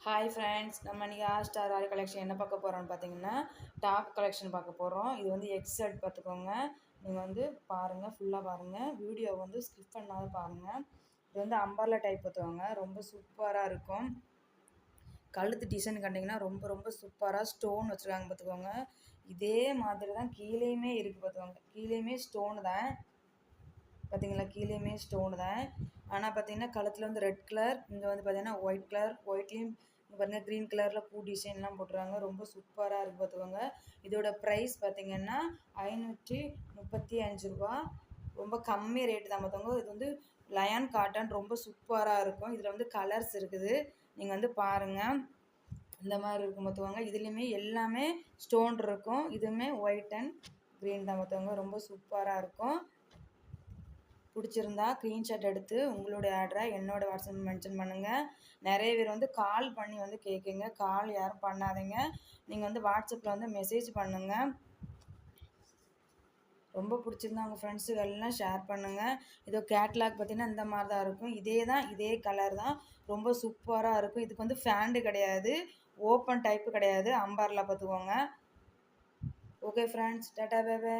Hi friends, நம்ம இன்றைக்கி star ஆரி collection என்ன பார்க்க போகிறோம்னு பார்த்தீங்கன்னா டாப் கலெக்ஷன் பார்க்க போகிறோம். இது வந்து எக்ஸ் ஷர்ட் பார்த்துக்கோங்க. நீங்கள் வந்து பாருங்கள், ஃபுல்லாக பாருங்கள், வீடியோ வந்து ஸ்கிப் பண்ணாத பாருங்கள். இது வந்து அம்பர்லா டைப் பார்த்துக்கோங்க, ரொம்ப சூப்பராக இருக்கும். கழுத்து டிசைன் கண்டிங்கன்னா ரொம்ப ரொம்ப சூப்பராக ஸ்டோன் வச்சுருக்காங்க பார்த்துக்கோங்க. இதே மாதிரி தான் கீழேயுமே இருக்குது பார்த்துக்கோங்க. கீழேயுமே ஸ்டோனு தான் பார்த்தீங்களா, கீழேயுமே ஸ்டோனு தான். ஆனால் பார்த்தீங்கன்னா கழுத்தில் வந்து ரெட் கலர், இங்கே வந்து பார்த்தீங்கன்னா ஒயிட் கலர், ஒயிட்லேயும் பாருங்கள் க்ரீன் கலரில் பூ டிசைன்லாம் போட்டுருவாங்க. ரொம்ப சூப்பராக இருக்குது பார்த்துக்கோங்க. இதோட ப்ரைஸ் பார்த்தீங்கன்னா 535 ரூபா. ரொம்ப கம்மி ரேட்டு தான் பார்த்துக்கோங்க. இது வந்து லயன் காட்டன், ரொம்ப சூப்பராக இருக்கும். இதில் வந்து கலர்ஸ் இருக்குது, நீங்கள் வந்து பாருங்கள். இந்த மாதிரி இருக்கும் பார்த்துக்கோங்க. இதுலேயுமே எல்லாமே ஸ்டோன் இருக்கும். இதுவுமே ஒயிட் அண்ட் க்ரீன் தான் பார்த்துக்கோங்க. ரொம்ப சூப்பராக இருக்கும். பிடிச்சிருந்தா ஸ்க்ரீன்ஷாட் எடுத்து உங்களுடைய ஆர்டரை என்னோடய வாட்ஸ்அப் மென்ஷன் பண்ணுங்கள். நிறைய பேர் வந்து கால் பண்ணி வந்து கேட்குங்க. கால் யாரும் பண்ணாதீங்க. நீங்கள் வந்து வாட்ஸ்அப்பில் வந்து மெசேஜ் பண்ணுங்கள். ரொம்ப பிடிச்சிருந்தா உங்கள் ஃப்ரெண்ட்ஸுக்கு எல்லாம் ஷேர் பண்ணுங்கள். இதோ கேட்லாக் பார்த்திங்கன்னா இந்த மாதிரி தான் இருக்கும். இதே கலர் தான், ரொம்ப சூப்பராக இருக்கும். இதுக்கு வந்து ஃபேண்டு கிடையாது, ஓப்பன் டைப்பு கிடையாது, அம்பர்லா பார்த்துக்கோங்க. Okay friends, tata bye by.